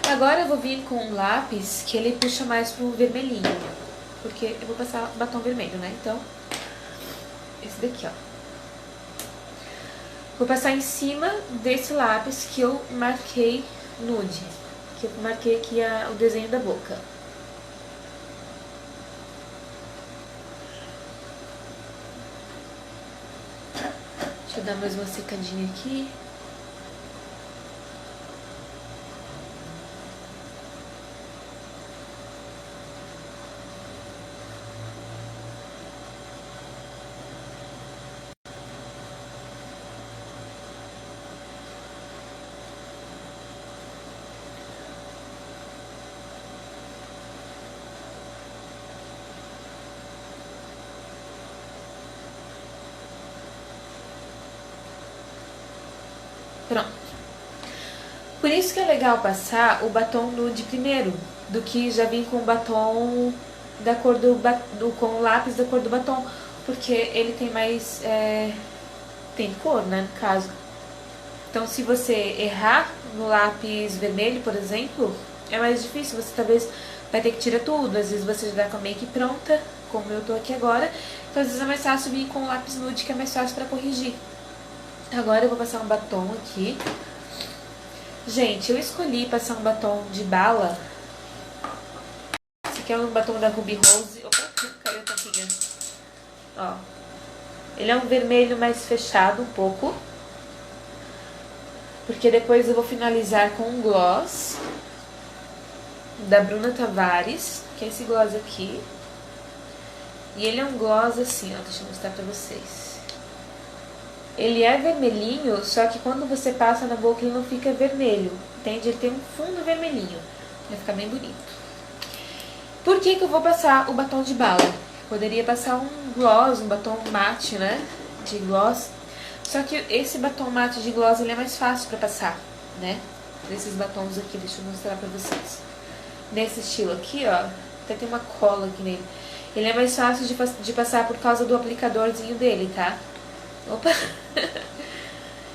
Speaker 1: Agora eu vou vir com um lápis que ele puxa mais pro vermelhinho. Porque eu vou passar batom vermelho, né? Então, esse daqui, ó. Vou passar em cima desse lápis que eu marquei nude. Que eu marquei aqui o desenho da boca. Deixa eu dar mais uma secadinha aqui. Pronto. Por isso que é legal passar o batom nude primeiro, do que já vir com o batom da cor com o lápis da cor do batom, porque ele tem mais tem cor, né, no caso. Então, se você errar no lápis vermelho, por exemplo, é mais difícil. Você talvez vai ter que tirar tudo. Às vezes você já tá com a make pronta, como eu tô aqui agora. Então, às vezes é mais fácil vir com o lápis nude, que é mais fácil pra corrigir. Agora eu vou passar um batom aqui. Gente, eu escolhi passar um batom de bala. Esse aqui é um batom da Ruby Rose. Opa, caiu a tampinha. Ó. Ele é um vermelho mais fechado um pouco. Porque depois eu vou finalizar com um gloss da Bruna Tavares, que é esse gloss aqui. E ele é um gloss assim, ó, deixa eu mostrar pra vocês. Ele é vermelhinho, só que quando você passa na boca ele não fica vermelho, entende? Ele tem um fundo vermelhinho, vai ficar bem bonito. Por que que eu vou passar o batom de bala? Poderia passar um gloss, um batom mate, né, de gloss. Só que esse batom mate de gloss ele é mais fácil pra passar, né? Desses batons aqui, deixa eu mostrar pra vocês. Nesse estilo aqui, ó, até tem uma cola aqui nele. Ele é mais fácil de passar por causa do aplicadorzinho dele, tá? Opa!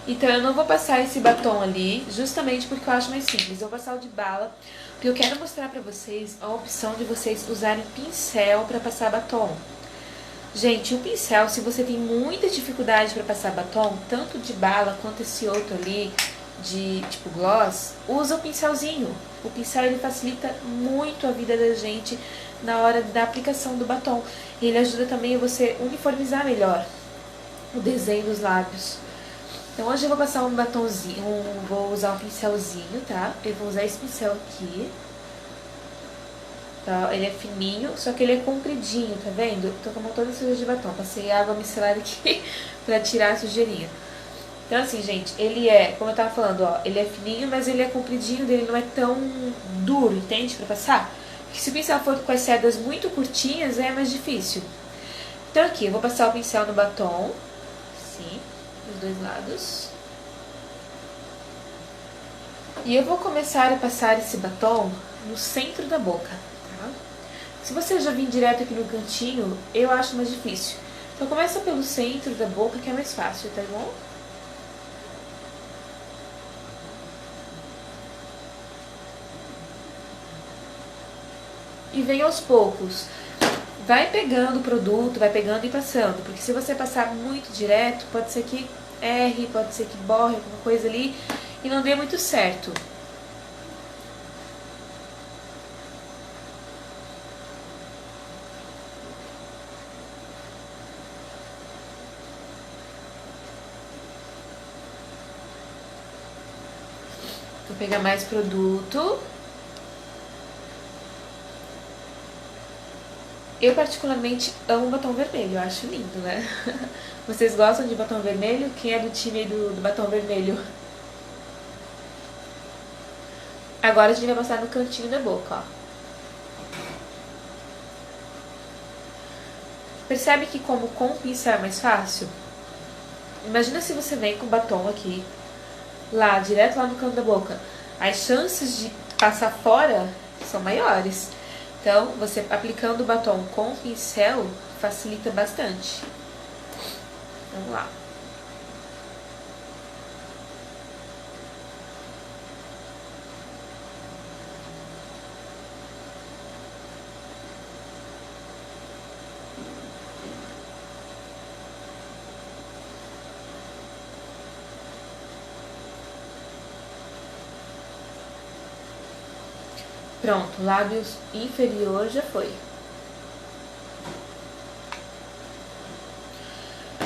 Speaker 1: Então eu não vou passar esse batom ali, justamente porque eu acho mais simples. Eu vou passar o de bala, porque eu quero mostrar pra vocês a opção de vocês usarem pincel pra passar batom. Gente, o pincel, se você tem muita dificuldade pra passar batom, tanto de bala quanto esse outro ali, de tipo gloss, usa o pincelzinho. O pincel ele facilita muito a vida da gente na hora da aplicação do batom. E ele ajuda também a você uniformizar melhor o desenho dos lábios. Então hoje eu vou passar um batomzinho, vou usar um pincelzinho, tá? Eu vou usar esse pincel aqui. Tá? Ele é fininho, só que ele é compridinho, tá vendo? Tô com a mão toda suja de batom, passei água micelar aqui pra tirar a sujeirinha. Então assim, gente, ele é, como eu tava falando, ó, ele é fininho, mas ele é compridinho, dele não é tão duro, entende? Pra passar. Porque se o pincel for com as cerdas muito curtinhas, é mais difícil. Então aqui, eu vou passar o pincel no batom, assim, dos dois lados. E eu vou começar a passar esse batom no centro da boca, tá? Se você já vir direto aqui no cantinho, eu acho mais difícil. Então começa pelo centro da boca, que é mais fácil, tá bom? E vem aos poucos. Vai pegando o produto, vai pegando e passando. Porque se você passar muito direto, pode ser que erre, pode ser que borre alguma coisa ali e não dê muito certo. Vou pegar mais produto. Eu particularmente amo batom vermelho, eu acho lindo, né? Vocês gostam de batom vermelho? Quem é do time do batom vermelho? Agora a gente vai passar no cantinho da boca, ó. Percebe que como com o pincel é mais fácil? Imagina se você vem com batom aqui, lá, direto lá no canto da boca. As chances de passar fora são maiores. Então, você aplicando o batom com o pincel facilita bastante. Vamos lá. Pronto, lábios inferior já foi.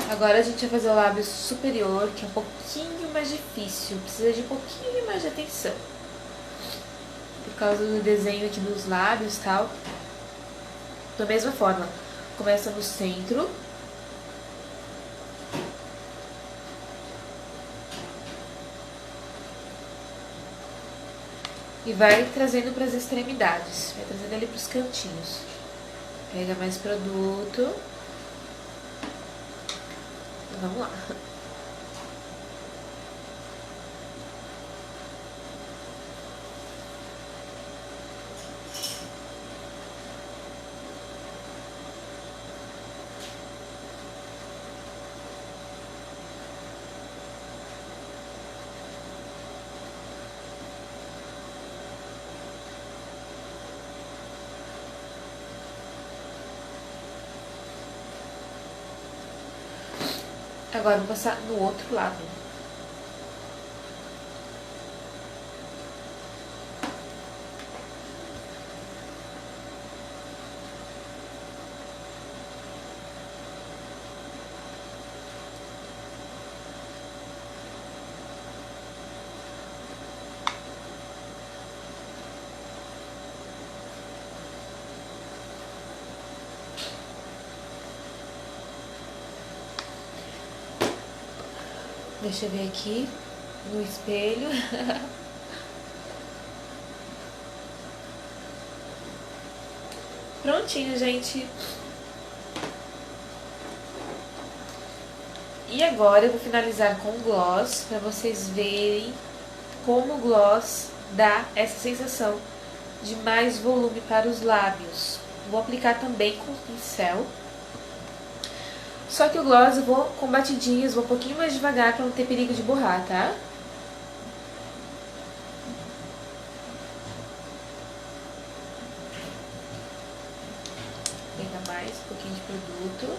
Speaker 1: Agora a gente vai fazer o lábio superior, que é um pouquinho mais difícil, precisa de um pouquinho mais de atenção. Por causa do desenho aqui dos lábios e tal. Da mesma forma, começa no centro. E vai trazendo para as extremidades, vai trazendo ali para os cantinhos. Pega mais produto. Vamos lá. Agora vou passar no outro lado. Deixa eu ver aqui no espelho. Prontinho, gente. E agora eu vou finalizar com gloss, para vocês verem como o gloss dá essa sensação de mais volume para os lábios. Vou aplicar também com o pincel. Só que o gloss eu vou com batidinhas, vou um pouquinho mais devagar para não ter perigo de borrar, tá? Vou pegar mais um pouquinho de produto.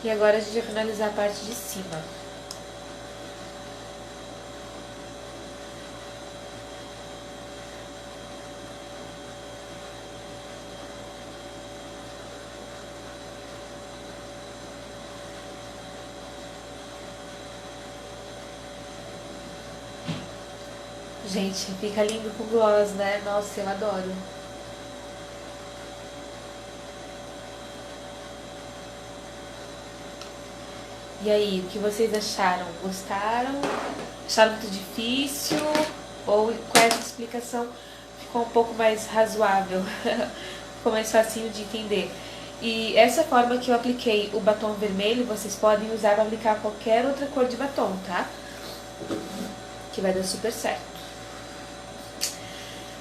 Speaker 1: E agora a gente vai finalizar a parte de cima. Gente, fica lindo com gloss, né? Nossa, eu adoro. E aí, o que vocês acharam? Gostaram? Acharam muito difícil? Ou com essa explicação ficou um pouco mais razoável? Ficou mais facinho de entender? E essa forma que eu apliquei o batom vermelho, vocês podem usar para aplicar qualquer outra cor de batom, tá? Que vai dar super certo.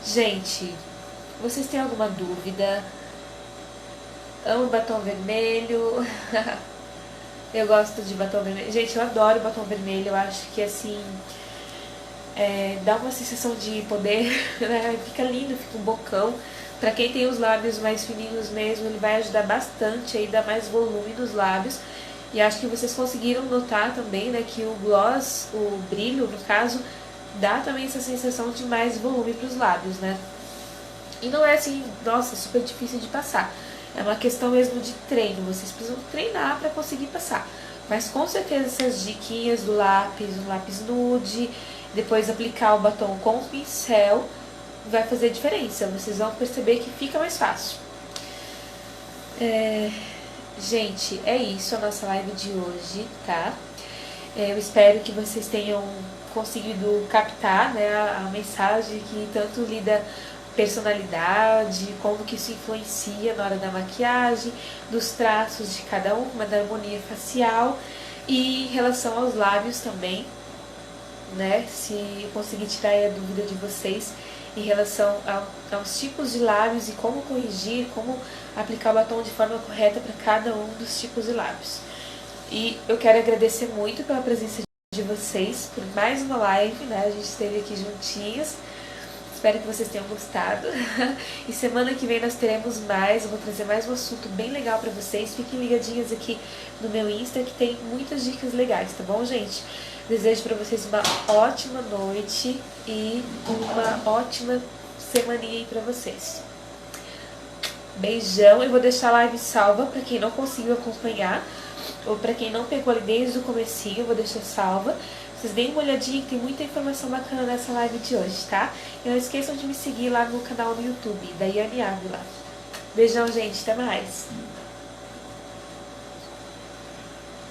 Speaker 1: Gente, vocês têm alguma dúvida? Amo batom vermelho. Eu gosto de batom vermelho. Gente, eu adoro batom vermelho. Eu acho que assim dá uma sensação de poder, né? Fica lindo, fica um bocão. Pra quem tem os lábios mais fininhos mesmo, ele vai ajudar bastante aí, dar mais volume nos lábios. E acho que vocês conseguiram notar também, né, que o gloss, o brilho, no caso, dá também essa sensação de mais volume pros lábios, né? E não é assim, nossa, super difícil de passar. É uma questão mesmo de treino, vocês precisam treinar para conseguir passar. Mas com certeza essas diquinhas do lápis, um lápis nude, depois aplicar o batom com o pincel, vai fazer diferença. Vocês vão perceber que fica mais fácil. Gente, é isso a nossa live de hoje, tá? Eu espero que vocês tenham conseguido captar, né, a mensagem que tanto lida personalidade, como que isso influencia na hora da maquiagem, dos traços de cada uma, da harmonia facial e em relação aos lábios também, né? Se eu conseguir tirar aí a dúvida de vocês em relação aos tipos de lábios e como corrigir, como aplicar o batom de forma correta para cada um dos tipos de lábios. E eu quero agradecer muito pela presença de vocês, por mais uma live, né? A gente esteve aqui juntinhos. Espero que vocês tenham gostado. E semana que vem nós teremos mais. Eu vou trazer mais um assunto bem legal pra vocês. Fiquem ligadinhos aqui no meu Insta que tem muitas dicas legais, tá bom, gente? Desejo pra vocês uma ótima noite e uma ótima semaninha aí pra vocês. Beijão. Eu vou deixar a live salva pra quem não conseguiu acompanhar ou pra quem não pegou ali desde o comecinho, eu vou deixar salva. Vocês deem uma olhadinha que tem muita informação bacana nessa live de hoje, tá? E não esqueçam de me seguir lá no canal no YouTube, da Yane Ávila. Beijão, gente. Até mais.